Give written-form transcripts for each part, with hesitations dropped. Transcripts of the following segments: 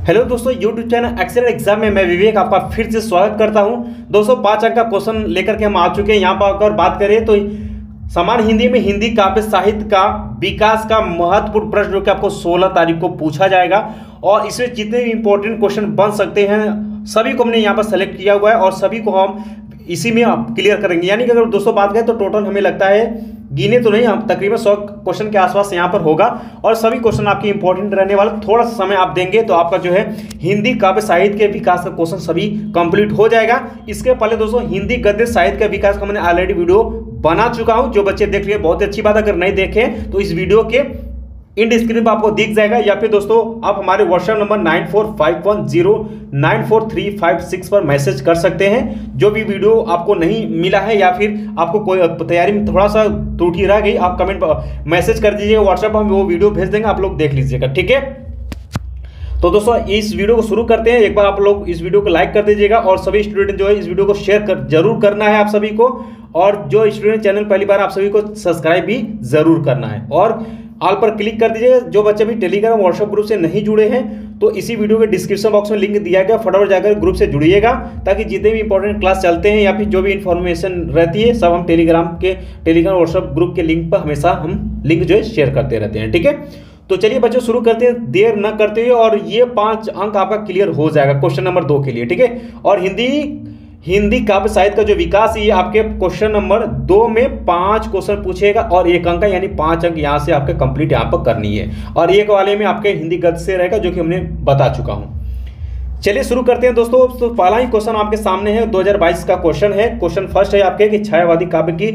Hello दोस्तों, YouTube channel excellent exam में मैं विवेक आपका फिर से स्वागत करता हूं। दोस्तों 5 अंक का क्वेश्चन लेकर के हम आ चुके हैं। यहाँ पर अगर बात करें तो सामान्य हिंदी में हिंदी काव्य साहित्य का विकास का महत्वपूर्ण प्रश्न जो कि आपको 16 तारीख को पूछा जाएगा और इसमें जितने भी इंपॉर्टेंट क्वेश्चन बन सकते हैं सभी को हमने यहाँ पर सेलेक्ट किया हुआ है और सभी को हम इसी में क्लियर करेंगे। यानी कि अगर दोस्तों बात करें तो टोटल हमें लगता है गिने तो नहीं, हम तकरीबन 100 क्वेश्चन के आसपास यहाँ पर होगा और सभी क्वेश्चन आपके इंपॉर्टेंट रहने वाले। थोड़ा सा समय आप देंगे तो आपका जो है हिंदी काव्य साहित्य के विकास का क्वेश्चन सभी कंप्लीट हो जाएगा। इसके पहले दोस्तों हिंदी गद्य साहित्य के विकास का मैंने ऑलरेडी वीडियो बना चुका हूँ। जो बच्चे देख लिए बहुत अच्छी बात, अगर नहीं देखे तो इस वीडियो के इन स्क्रीन पर आपको दिख जाएगा या फिर दोस्तों आप हमारे व्हाट्सएप नंबर 9451094356 पर मैसेज कर सकते हैं। जो भी वीडियो आपको नहीं मिला है या फिर आपको कोई तैयारी में थोड़ा सा त्रुटि रह गई, आप कमेंट पर मैसेज कर दीजिएगा, व्हाट्सएप पर हम वो वीडियो भेज देंगे, आप लोग देख लीजिएगा, ठीक है। तो दोस्तों इस वीडियो को शुरू करते हैं। एक बार आप लोग इस वीडियो को लाइक कर दीजिएगा और सभी स्टूडेंट जो है इस वीडियो को शेयर जरूर करना है आप सभी को, और जो स्टूडेंट चैनल पहली बार आप सभी को सब्सक्राइब भी जरूर करना है और ऑल पर क्लिक कर दीजिए। जो बच्चे भी टेलीग्राम व्हाट्सएप ग्रुप से नहीं जुड़े हैं तो इसी वीडियो के डिस्क्रिप्शन बॉक्स में लिंक दिया गया, फटाफट जाकर ग्रुप से जुड़िएगा ताकि जितने भी इंपॉर्टेंट क्लास चलते हैं या फिर जो भी इंफॉर्मेशन रहती है सब हम टेलीग्राम व्हाट्सएप ग्रुप के लिंक पर हमेशा हम लिंक जो है शेयर करते रहते हैं, ठीक है। तो चलिए बच्चों शुरू करते हैं देर न करते हुए, और ये 5 अंक आपका क्लियर हो जाएगा क्वेश्चन नंबर 2 के लिए, ठीक है। और हिंदी काव्य साहित्य का जो विकास ये आपके क्वेश्चन नंबर 2 में 5 क्वेश्चन पूछेगा और 1 अंक यानी 5 अंक यहाँ से आपके कंप्लीट यहाँ पर करनी है, और एक वाले में आपके हिंदी गद्य से रहेगा जो कि हमने बता चुका हूँ। चलिए शुरू करते हैं दोस्तों। तो पहला ही क्वेश्चन आपके सामने है, 2022 का क्वेश्चन है। क्वेश्चन फर्स्ट है आपके कि छायावादी काव्य की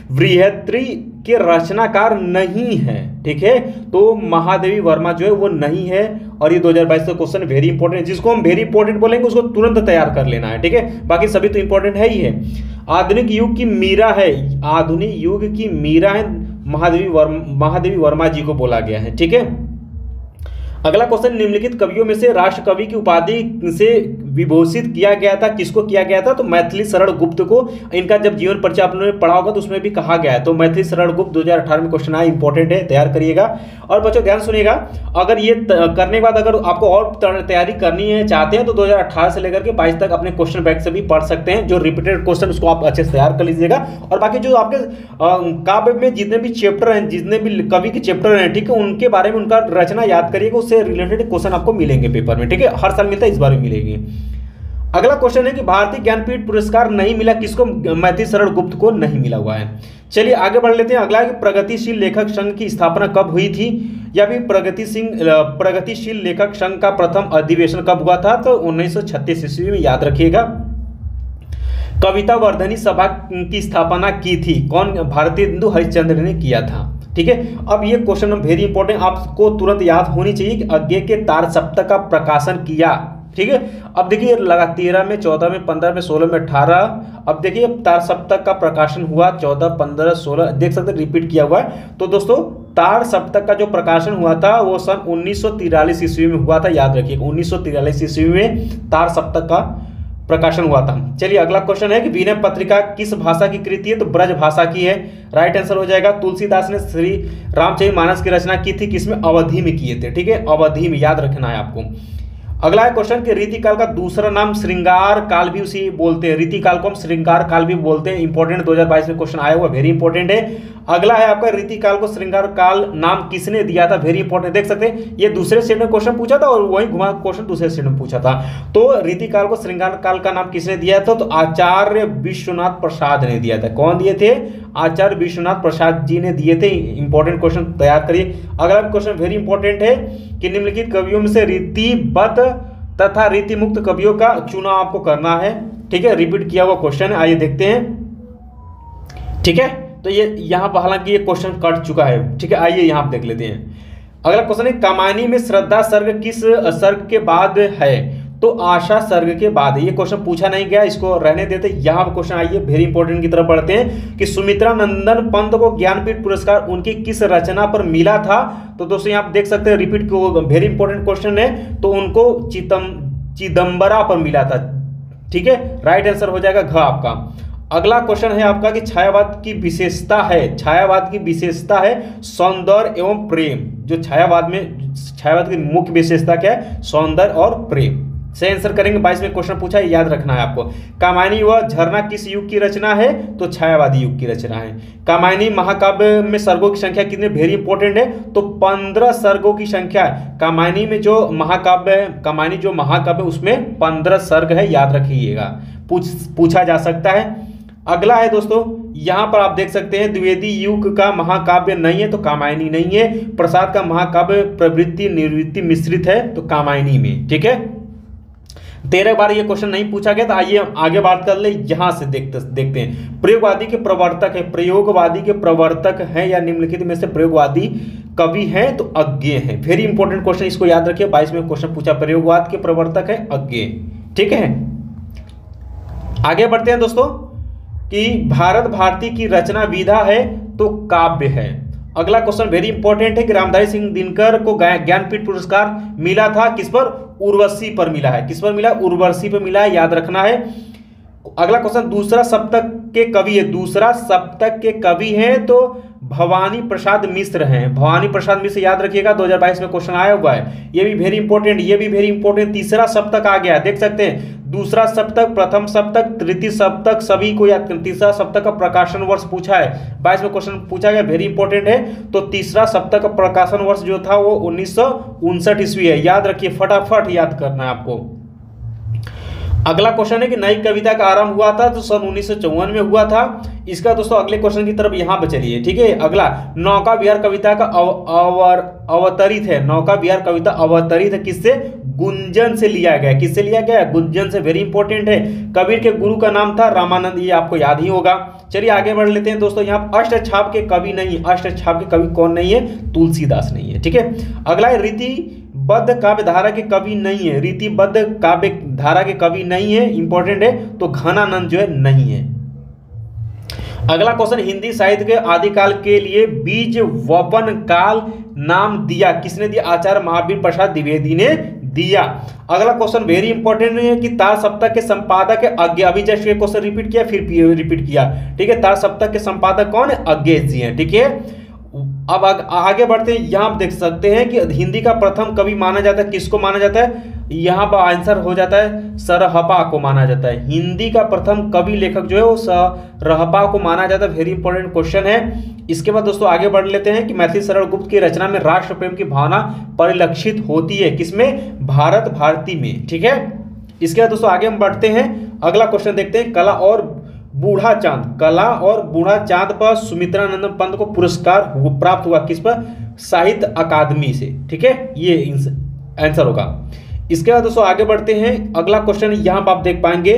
वृहत्तरी के रचनाकार नहीं है, ठीक है। तो महादेवी वर्मा जो है वो नहीं है और ये 2022 का क्वेश्चन वेरी इंपॉर्टेंट है। जिसको हम वेरी इंपॉर्टेंट बोलेंगे उसको तुरंत तैयार कर लेना है, ठीक है। बाकी सभी तो इंपॉर्टेंट है ही है। आधुनिक युग की मीरा है, आधुनिक युग की मीरा है महादेवी वर्मा जी को बोला गया है, ठीक है। अगला क्वेश्चन, निम्नलिखित कवियों में से राष्ट्र कवि की उपाधि से विभूषित किया गया था, किसको किया गया था? तो मैथिली शरण गुप्त को। इनका जब जीवन परिचय आपने पढ़ा होगा तो उसमें भी कहा गया है। तो मैथिली शरण गुप्त 2018 में क्वेश्चन आया, इंपॉर्टेंट है, तैयार करिएगा। और बच्चों ध्यान सुनिएगा, अगर ये करने के बाद अगर आपको और तैयारी करनी है चाहते हैं तो 2018 से लेकर के 22 तक अपने क्वेश्चन बैंक से भी पढ़ सकते हैं। जो रिपीटेड क्वेश्चन उसको आप अच्छे से तैयार कर लीजिएगा। और बाकी जो आपके काव्य में जितने भी चैप्टर हैं, जितने भी कवि के चैप्टर हैं, ठीक है, उनके बारे में उनका रचना याद करिएगा, उससे रिलेटेड क्वेश्चन आपको मिलेंगे पेपर में, ठीक है। हर साल मिलता है, इस बार भी मिलेंगे। अगला क्वेश्चन है कि भारतीय ज्ञानपीठ पुरस्कार नहीं मिला किसको? मैथिली शरण गुप्त को नहीं मिला हुआ है। चलिए आगे बढ़ लेते हैं। अगला है कि प्रगतिशील लेखक संघ की स्थापना कब हुई थी, या फिर प्रगतिशील लेखक संघ का प्रथम अधिवेशन कब हुआ था? तो 1936 ईस्वी में, याद रखिएगा। कविता वर्धनी सभा की स्थापना की थी कौन? भारतेंदु हरिश्चंद्र ने किया था, ठीक है। अब ये क्वेश्चन वेरी इंपॉर्टेंट, आपको तुरंत याद होनी चाहिए कि आगे के तार सप्तक का प्रकाशन किया, ठीक है। अब देखिए लगा 13 में, 14 में, 15 में, 16 में, 18। अब देखिए तार सप्तक का प्रकाशन हुआ 14, 15, 16, देख सकते हैं रिपीट किया हुआ है। तो दोस्तों तार सप्तक का जो प्रकाशन हुआ था वो सन 1943 ईस्वी में हुआ था, याद रखिए 1943 ईस्वी में तार सप्तक का प्रकाशन हुआ था। चलिए अगला क्वेश्चन है कि विनय पत्रिका किस भाषा की कृति है? तो ब्रज भाषा की है, राइट आंसर हो जाएगा। तुलसीदास ने श्री रामचरितमानस की रचना की थी किसमें? अवधि में किए थे, ठीक है, अवधि में, याद रखना है आपको। अगला है क्वेश्चन कि रीतिकाल का दूसरा नाम श्रृंगार काल भी उसी बोलते हैं, रीतिकाल को हम श्रृंगार काल भी बोलते हैं। इंपॉर्टेंट 2022 में क्वेश्चन आया हुआ, वेरी इंपॉर्टेंट है। अगला है आपका रीतिकाल को श्रृंगार काल नाम किसने दिया था? वेरी इंपॉर्टेंट, देख सकते हैं ये दूसरे सेट में क्वेश्चन पूछा था और वही घुमा क्वेश्चन दूसरे सेट में पूछा था। तो रीतिकाल को श्रृंगार काल का नाम किसने दिया था? तो आचार्य विश्वनाथ प्रसाद ने दिया था। कौन दिए थे? आचार्य विश्वनाथ प्रसाद जी ने दिए थे। इंपॉर्टेंट क्वेश्चन तैयार करिए। अगला क्वेश्चन वेरी इंपॉर्टेंट है कि निम्नलिखित कवियों में से रीतिबद्ध तथा रीति मुक्त कवियों का चुनाव आपको करना है, ठीक है। रिपीट किया हुआ क्वेश्चन है, आइए देखते हैं, ठीक है। तो ये यहाँ पर हालांकि ये क्वेश्चन कट चुका है, ठीक है। आइए यहाँ पर देख लेते हैं। अगला क्वेश्चन है कामायनी में श्रद्धा सर्ग किस सर्ग के बाद है? तो आशा सर्ग के बाद। ये क्वेश्चन पूछा नहीं गया, इसको रहने देते। यहाँ पर क्वेश्चन आइए वेरी इंपॉर्टेंट की तरफ बढ़ते हैं कि सुमित्रा नंदन पंत को ज्ञानपीठ पुरस्कार उनकी किस रचना पर मिला था? तो दोस्तों यहाँ देख सकते हैं रिपीट को, वेरी इंपॉर्टेंट क्वेश्चन है। तो उनको चिदम्बरा पर मिला था, ठीक है, राइट आंसर हो जाएगा घ आपका। अगला क्वेश्चन है आपका कि छायावाद की विशेषता है, छायावाद की विशेषता है सौंदर्य एवं प्रेम, जो छायावाद की मुख्य विशेषता क्या है? सौंदर्य और प्रेम। सही आंसर करेंगे। 22वें क्वेश्चन पूछा है, याद रखना है आपको। कामायनी व झरना किस युग की रचना है? तो छायावादी युग की रचना है। कामायनी महाकाव्य में सर्गों की संख्या कितनी? वेरी इंपॉर्टेंट है। तो 15 सर्गों की संख्या है। कामायनी में जो महाकाव्य है, कामायनी जो महाकाव्य उसमें 15 सर्ग है, याद रखिएगा, पूछा जा सकता है। अगला है दोस्तों, यहां पर आप देख सकते हैं द्विवेदी युग का महाकाव्य नहीं है, तो कामायनी नहीं है। प्रसाद का महाकाव्य प्रवृत्ति निवृत्ति मिश्रित है, तो कामायनी में। ठीक है, 13 बार ये क्वेश्चन नहीं पूछा गया, तो आइए आगे बात कर ले। यहां से देखते हैं। प्रयोगवादी के प्रवर्तक है, प्रयोगवादी के प्रवर्तक है या निम्नलिखित में से प्रयोगवादी कवि हैं? तो अज्ञेय है। वेरी इंपॉर्टेंट क्वेश्चन, इसको याद रखिए। 22वें क्वेश्चन पूछा, प्रयोगवाद के प्रवर्तक है अज्ञेय। ठीक है, आगे बढ़ते हैं दोस्तों कि भारत भारती की रचना विधा है तो काव्य है। अगला क्वेश्चन वेरी इंपॉर्टेंट है कि रामधारी सिंह दिनकर को ज्ञानपीठ पुरस्कार मिला था, किस पर? उर्वशी पर मिला है। किस पर मिला? उर्वशी पर मिला है, याद रखना है। अगला क्वेश्चन, दूसरा सप्तक के कवि है, दूसरा सप्तक के कवि हैं तो भवानी प्रसाद मिश्र हैं। भवानी प्रसाद मिश्र याद रखिएगा, 2022 में क्वेश्चन आया हुआ है। ये भी वेरी इंपॉर्टेंट, ये भी वेरी इंपॉर्टेंट। तीसरा सप्तक आ गया, देख सकते हैं। दूसरा सप्तक, प्रथम सप्तक, तृतीय सप्तक, सभी को याद। तीसरा सप्तक का प्रकाशन वर्ष पूछा है, 22 में क्वेश्चन पूछा गया, वेरी इंपॉर्टेंट है। तो तीसरा सप्तक का प्रकाशन वर्ष जो था वो 1959 ईस्वी है, याद रखिए, फटाफट याद करना है आपको। अगला क्वेश्चन है कि नई कविता का आरंभ हुआ था, तो सन 1954 में हुआ था। इसका दोस्तों अगले क्वेश्चन की तरफ यहां पर चलिए। ठीक है, अगला नौका विहार कविता का अवतरित है। नौका विहार कविता अवतरित है किससे? गुंजन से लिया गया। किससे लिया गया? गुंजन से। वेरी इंपॉर्टेंट है। कबीर के गुरु का नाम था रामानंद, ये आपको याद ही होगा। चलिए आगे बढ़ लेते हैं दोस्तों। यहाँ अष्टछाप के कवि नहीं, अष्टछाप के कवि कौन नहीं है? तुलसीदास नहीं है। ठीक है, अगला है रीतिबद्ध काव्य धारा के कवि नहीं है। रीतिबद्ध काव्य धारा के कवि नहीं है, इंपॉर्टेंट है। तो घनानंद जो है नहीं है। अगला क्वेश्चन, हिंदी साहित्य के आदिकाल के लिए बीज वपन काल नाम दिया किसने दिया? आचार्य महावीर प्रसाद द्विवेदी ने दिया। अगला क्वेश्चन वेरी इंपॉर्टेंट है कि तार सप्ताह के संपादक है अज्ञेय। अभी जस्ट ये क्वेश्चन रिपीट किया, फिर रिपीट किया। ठीक है, तार सप्ताह के संपादक कौन है? अज्ञेय जी हैं। ठीक है, अब आगे बढ़ते हैं। यहां आप देख सकते हैं कि हिंदी का प्रथम कवि माना जाता है, किसको माना जाता है? यहां पर आंसर हो जाता है सरहपा को माना जाता है। हिंदी का प्रथम कवि लेखक जो है वो सरहपा को माना जाता है। वेरी इंपॉर्टेंट क्वेश्चन है। इसके बाद दोस्तों आगे बढ़ लेते हैं कि मैथिली शरण गुप्त की रचना में राष्ट्र प्रेम की भावना परिलक्षित होती है, किसमें? भारत भारती में। ठीक है, इसके बाद दोस्तों आगे हम बढ़ते हैं। अगला क्वेश्चन देखते हैं, कला और बूढ़ा चांद। कला और बूढ़ा चांद पर सुमित्रानंदन पंत को पुरस्कार प्राप्त हुआ, किस पर? साहित्य अकादमी से। ठीक है, ये आंसर होगा। इसके बाद दोस्तों आगे बढ़ते हैं। अगला क्वेश्चन यहां पर आप देख पाएंगे,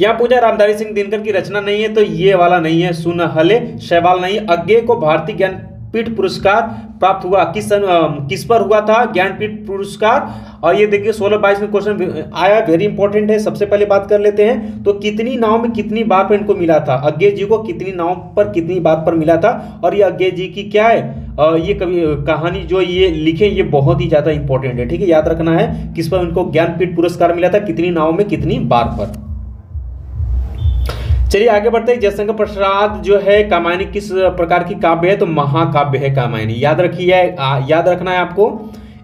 यहां पूछा रामधारी सिंह दिनकर की रचना नहीं है, तो ये वाला नहीं है। सुनहले शैवाल नहीं। अज्ञेय को भारतीय ज्ञानपीठ पुरस्कार प्राप्त हुआ, किस पर हुआ था? ज्ञानपीठ पुरस्कार। और ये देखिए 16-22 में क्वेश्चन आया, वेरी इंपॉर्टेंट है। सबसे पहले बात कर लेते हैं, तो कितनी नाव में कितनी बार पर इनको मिला था? अज्ञेय जी को कितनी नाव पर कितनी बार पर मिला था? और ये अज्ञेय जी की क्या है ये कहानी जो ये लिखे, ये बहुत ही ज्यादा इंपॉर्टेंट है। ठीक है, याद रखना है किस पर उनको ज्ञानपीठ पुरस्कार मिला था, कितनी नाव में कितनी बार पर। चलिए आगे बढ़ते हैं। जयशंकर प्रसाद जो है कामायनी किस प्रकार की काव्य है? तो महाकाव्य है कामायनी, याद रखिए, याद रखना है आपको।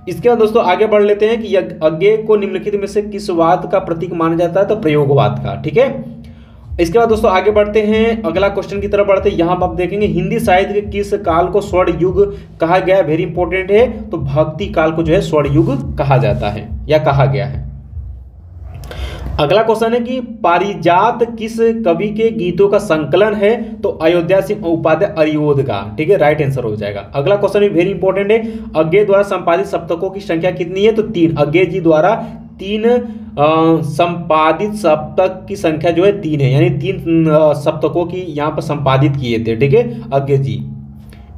इसके बाद दोस्तों आगे बढ़ लेते हैं कि अज्ञेय को निम्नलिखित में से किस वाद का प्रतीक माना जाता है? तो प्रयोगवाद का। ठीक है, इसके बाद दोस्तों आगे बढ़ते हैं। अगला क्वेश्चन की तरफ बढ़ते हैं। यहां पर आप देखेंगे हिंदी साहित्य के किस काल को स्वर्ण युग कहा गया है? वेरी इंपॉर्टेंट है। तो भक्ति काल को जो है स्वर्ण युग कहा जाता है या कहा गया है। अगला क्वेश्चन है कि पारिजात किस कवि के गीतों का संकलन है? तो अयोध्या सिंह उपाध्याय अरियोध का। ठीक है, राइट आंसर हो जाएगा। अगला क्वेश्चन भी वेरी इंपॉर्टेंट है। अज्ञेय द्वारा संपादित सप्तकों की संख्या कितनी है? तो 3। अज्ञेय जी द्वारा 3 संपादित सप्तक की संख्या जो है 3 है, यानी 3 सप्तकों की यहाँ पर संपादित किए थे। ठीक है, अज्ञेय जी।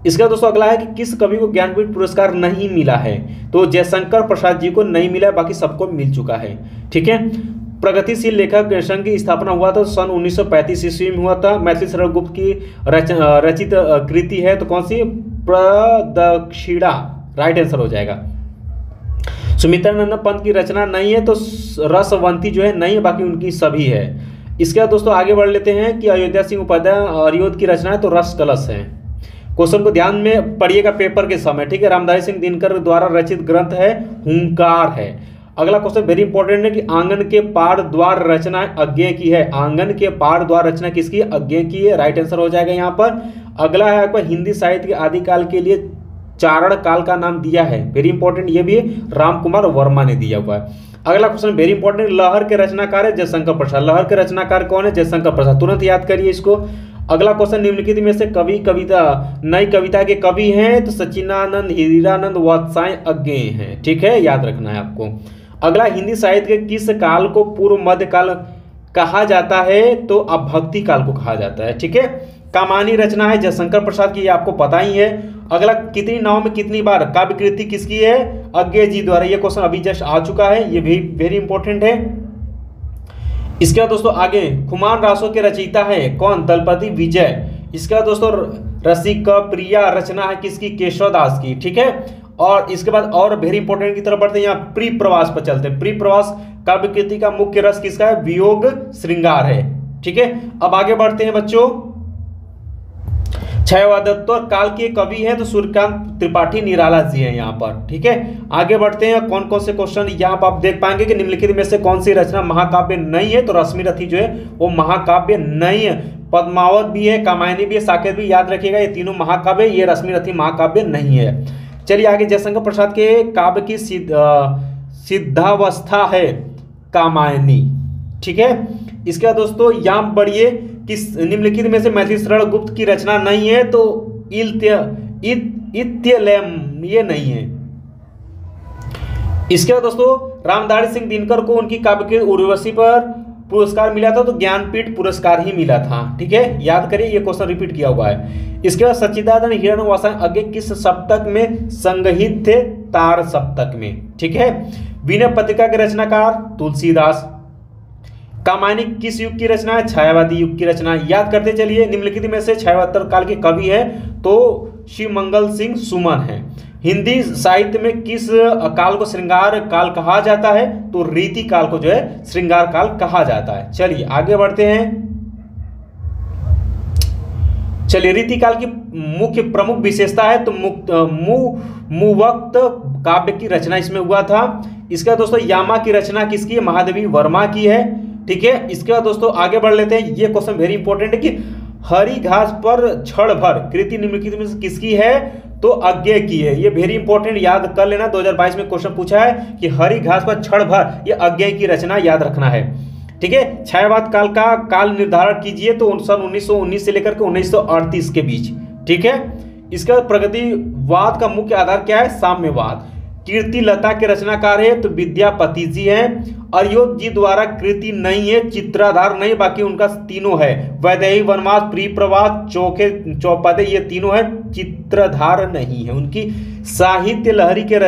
इसका दोस्तों अगला है कि किस कवि को ज्ञानपीठ पुरस्कार नहीं मिला है? तो जयशंकर प्रसाद जी को नहीं मिला, बाकी सबको मिल चुका है। ठीक है, प्रगतिशील लेखक संघ की स्थापना हुआ था सन 1935 ईस्वी में हुआ था। मैथिली शरण गुप्त की रचित कृति है, तो कौन सी? प्रदक्षिणा, राइट आंसर हो जाएगा। सुमित्रानंदन पंत की रचना नहीं है, तो रसवंती जो है नहीं है, बाकी उनकी सभी है। इसके बाद दोस्तों आगे बढ़ लेते हैं कि अयोध्या सिंह उपाध्याय अरियोध की रचना है, तो रस कलश है। क्वेश्चन को ध्यान में पढ़िएगा पेपर के समय, ठीक है। रामधारी सिंह दिनकर द्वारा रचित ग्रंथ है हुंकार है। अगला क्वेश्चन वेरी इंपॉर्टेंट है कि आंगन के पार द्वार रचना अज्ञेय की है। आंगन के पार द्वार रचना किसकी? अज्ञेय की है, राइट आंसर हो जाएगा यहाँ पर। अगला है आपका हिंदी साहित्य के आदिकाल के लिए चारण काल का नाम दिया है, वेरी इंपॉर्टेंट, ये भी राम कुमार वर्मा ने दिया हुआ है। अगला क्वेश्चन वेरी इंपॉर्टेंट, लहर के रचनाकार है जयशंकर प्रसाद। लहर के रचनाकार कौन है? जयशंकर प्रसाद, तुरंत याद करिए इसको। अगला क्वेश्चन, निम्नलिखित में से कवि कविता नई कविता के कवि हैं तो सच्चिदानंद, हीरानंद, वात्स्यायन अज्ञेय हैं, ठीक है, याद रखना है आपको। अगला, हिंदी साहित्य के किस काल को पूर्व मध्य काल कहा जाता है? तो अब भक्ति काल को कहा जाता है, ठीक है। कामानी रचना है जयशंकर प्रसाद की, ये आपको पता ही है। अगला, कितनी नाव में कितनी बार काव्य कृति किसकी है? अज्ञेय जी द्वारा, ये क्वेश्चन अभी जस्ट आ चुका है, ये भी वेरी इंपॉर्टेंट है। इसके बाद दोस्तों आगे, खुमान रासों के रचयिता है कौन? दलपति विजय। इसके बाद दोस्तों रसिक प्रिया रचना है किसकी? केशव दास की, ठीक है। और इसके बाद और वेरी इंपॉर्टेंट की तरफ बढ़ते हैं, यहाँ प्री प्रवास पर चलते हैं। प्री प्रवास काव्य कृति का मुख्य रस किसका है? वियोग श्रृंगार है, ठीक है। अब आगे बढ़ते हैं बच्चों, छायावादत्व काल के कवि हैं तो सूर्यकांत त्रिपाठी निराला जी हैं यहाँ पर, ठीक है। आगे बढ़ते हैं, कौन कौन से क्वेश्चन यहाँ पर आप देख पाएंगे कि निम्नलिखित में से कौन सी रचना महाकाव्य नहीं है? तो रश्मि रथी जो है वो महाकाव्य नहीं है। पद्मावत भी है, कामायनी भी है, साकेत भी, याद रखिएगा ये तीनों महाकाव्य, ये रश्मि रथी महाकाव्य नहीं है। चलिए आगे, जयशंकर प्रसाद के काव्य की सिद्धावस्था है कामायनी, ठीक है। इसके बाद दोस्तों यहाँ बढ़िए, किस निम्नलिखित में से मैथिली शरण गुप्त की रचना नहीं है? तो इत्यलयम ये नहीं है। इसके बाद दोस्तों रामधारी सिंह दिनकर को उनकी काव्य के उर्वशी पर पुरस्कार मिला था, तो ज्ञानपीठ पुरस्कार ही मिला था, ठीक है, याद करिए, ये क्वेश्चन रिपीट किया हुआ है। इसके बाद सच्चिदानंद हिरण वात्स्यायन अज्ञेय किस सप्तक में संगहित थे? तार सप्तक में, ठीक है। विनय पत्रिका के रचनाकार तुलसीदास। कामायनी किस युग की रचना है? छायावादी युग की रचना, याद करते चलिए। निम्नलिखित में से छायावादी काल के कवि है तो शिवमंगल सिंह सुमन है। हिंदी साहित्य में किस काल को श्रृंगार काल कहा जाता है? तो रीति काल को जो है श्रृंगार काल कहा जाता है। चलिए आगे बढ़ते हैं। चलिए, रीति काल की मुख्य प्रमुख विशेषता है तो मुवक्त काव्य की रचना इसमें हुआ था। इसका दोस्तों यामा की रचना किसकी है? महादेवी वर्मा की है, ठीक है। इसके बाद दोस्तों आगे बढ़ लेते हैं, ये क्वेश्चन वेरी इंपॉर्टेंट है कि हरी घास पर क्षण भर कृति निम्नलिखित में किसकी है? तो अज्ञेय की है, ये वेरी इंपॉर्टेंट, याद कर लेना। 2022 में क्वेश्चन पूछा है कि हरी घास पर क्षण भर, ये अज्ञेय की रचना, याद रखना है, ठीक है। छायावाद काल का काल निर्धारण कीजिए तो सन 1919 से लेकर के 1938 के बीच, ठीक है। इसका प्रगतिवाद का मुख्य आधार क्या है? साम्यवाद। कीर्ति लता के रचनाकार है तो विद्यापति जी हैं। अरियोत जी द्वारा कृति नहीं है, चित्राधार नहीं, बाकी उनका तीनों है। वैदेही वनवास, प्री प्रवास, चौके चौपदे, ये तीनों है, चित्रधार नहीं है। उनकी साहित्य लहरी के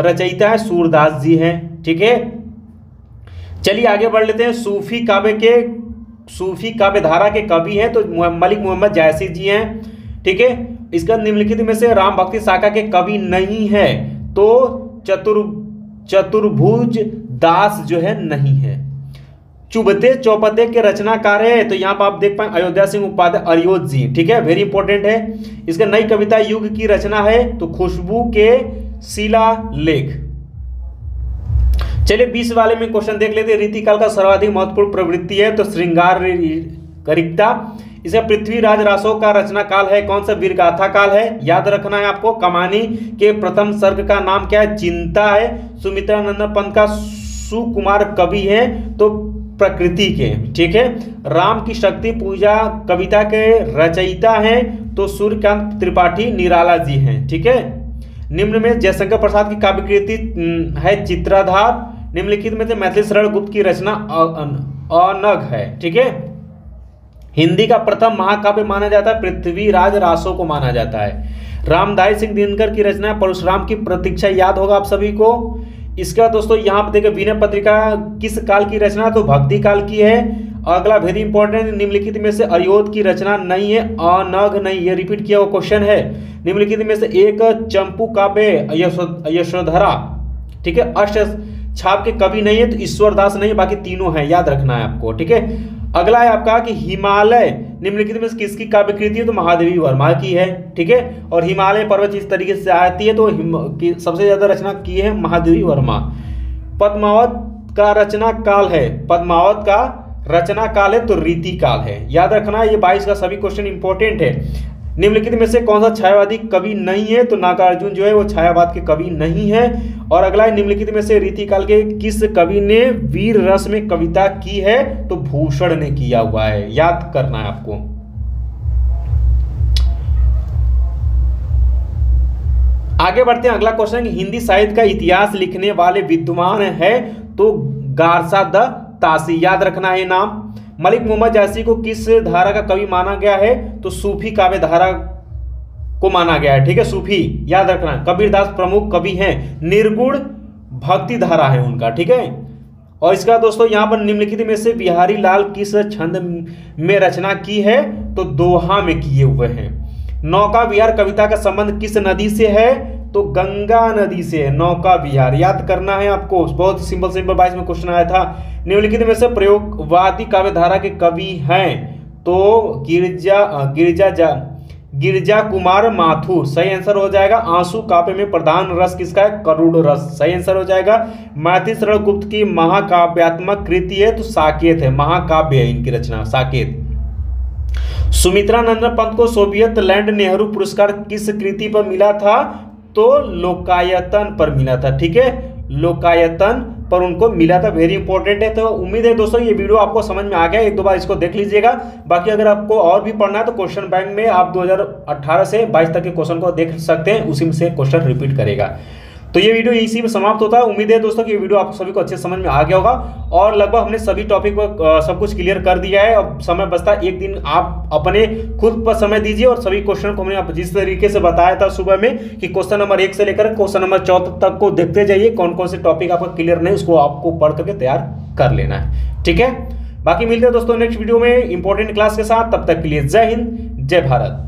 रचयिता है सूरदास जी हैं, ठीक है। चलिए आगे बढ़ लेते हैं। सूफी काव्य धारा के कवि हैं तो मलिक मोहम्मद जायसी जी हैं, ठीक है। इसका निम्नलिखित में से राम भक्ति शाखा के कवि नहीं है तो चतुर्भुज दास जो है नहीं है। चुबते चौपदे के रचनाकार है तो यहाँ पर आप देख पाए अयोध्या सिंह उपाध्याय, अरियोत जी, ठीक है, वेरी इंपॉर्टेंट है। इसका नई कविता युग की रचना है तो खुशबू के शिलालेख। चलिए 20 वाले में क्वेश्चन देख लेते हैं। रीतिकाल का सर्वाधिक महत्वपूर्ण प्रवृत्ति है तो श्रृंगारिकता। इसका पृथ्वीराज रासो का रचना काल है कौन सा? वीरगाथा काल है, याद रखना है आपको। कमानी के प्रथम सर्ग का नाम क्या है? चिंता है। सुमित्रानंद पंत का सुकुमार कवि है तो प्रकृति के, ठीक है। राम की शक्ति पूजा कविता के रचयिता हैं तो सूर्यकांत त्रिपाठी निराला जी हैं, ठीक है। निम्न में जयशंकर प्रसाद की काव्य कृति है चित्राधार। निम्नलिखित में से मैथिली शरण गुप्त की रचना अनग है, ठीक है। हिंदी का प्रथम महाकाव्य माना जाता है पृथ्वीराज रासो को माना जाता है। रामधारी सिंह दिनकर की रचना परशुराम की प्रतीक्षा, याद होगा आप सभी को। इसका दोस्तों यहाँ पर देखिए विनय पत्रिका किस काल की रचना? तो भक्ति काल की है। अगला वेरी इंपॉर्टेंट, निम्नलिखित में से अरियोत की रचना नहीं है, अनग नहीं, ये रिपीट किया हुआ क्वेश्चन है। निम्नलिखित में से एक चंपू काव्य यशोधरा, ठीक है, अष्ट छाप के कवि नहीं है तो ईश्वरदास नहीं, बाकी तीनों हैं, याद रखना है आपको, ठीक है। अगला है आपका कि हिमालय निम्नलिखित में से किसकी काव्य कृति है? तो महादेवी वर्मा की है, ठीक है। और हिमालय पर्वत इस तरीके से आती है, तो सबसे ज्यादा रचना की है महादेवी वर्मा। पद्मावत का रचना काल है, पद्मावत का रचना काल है तो रीति काल है, याद रखना। ये 22 का सभी क्वेश्चन इंपॉर्टेंट है। निम्नलिखित में से कौन सा छायावादी कवि नहीं है? तो नागार्जुन जो है वो छायावाद के कवि नहीं है। और अगला है, निम्नलिखित में से रीति काल के किस कवि ने वीर रस में कविता की है? तो भूषण ने किया हुआ है, याद करना है आपको। आगे बढ़ते हैं, अगला क्वेश्चन, हिंदी साहित्य का इतिहास लिखने वाले विद्वान है? तो गारसा द तासी, याद रखना है नाम। मलिक मोहम्मद जैसी को किस धारा का कवि माना गया है? तो सूफी काव्य धारा को माना गया है, ठीक है, सूफी, याद रखना। कबीरदास प्रमुख कवि हैं, निर्गुण भक्ति धारा है उनका, ठीक है। और इसका दोस्तों यहाँ पर निम्नलिखित में से बिहारी लाल किस छंद में रचना की है? तो दोहा में किए हुए हैं। नौका विहार कविता का संबंध किस नदी से है? तो गंगा नदी से है नौका विहार, याद करना है आपको। बहुत सिंपल 22 में क्वेश्चन आया था। निम्नलिखित में से प्रयोगवादी काव्य धारा के कवि हैं? तो गिरजा कुमार माथुर, सही आंसर हो जाएगा। आंसू काव्य में प्रधान रस किसका है? करुण रस, सही आंसर हो जाएगा। मैथिली शरण गुप्त की महाकाव्यात्मक कृति है? तो साकेत है, महाकाव्य है इनकी रचना, साकेत। सुमित्रा नंदन पंत को सोवियत लैंड नेहरू पुरस्कार किस कृति पर मिला था? तो लोकायतन पर मिला था, ठीक है, लोकायतन पर उनको मिला था, वेरी इंपॉर्टेंट है। तो उम्मीद है दोस्तों ये वीडियो आपको समझ में आ गया, एक दो बार इसको देख लीजिएगा। बाकी अगर आपको और भी पढ़ना है तो क्वेश्चन बैंक में आप 2018 से 22 तक के क्वेश्चन को देख सकते हैं, उसी में से क्वेश्चन रिपीट करेगा। तो ये वीडियो इसी में समाप्त होता है। उम्मीद है दोस्तों कि ये वीडियो आप सभी को अच्छे समझ में आ गया होगा और लगभग हमने सभी टॉपिक पर सब कुछ क्लियर कर दिया है। अब समय बचता है, एक दिन आप अपने खुद पर समय दीजिए और सभी क्वेश्चन को हमने जिस तरीके से बताया था सुबह में कि क्वेश्चन नंबर 1 से लेकर क्वेश्चन नंबर 14 तक को देखते जाइए, कौन कौन से टॉपिक आपका क्लियर नहीं उसको आपको पढ़ करके तैयार कर लेना है, ठीक है। बाकी मिलते हैं दोस्तों नेक्स्ट वीडियो में इंपॉर्टेंट क्लास के साथ, तब तक के लिए जय हिंद, जय भारत।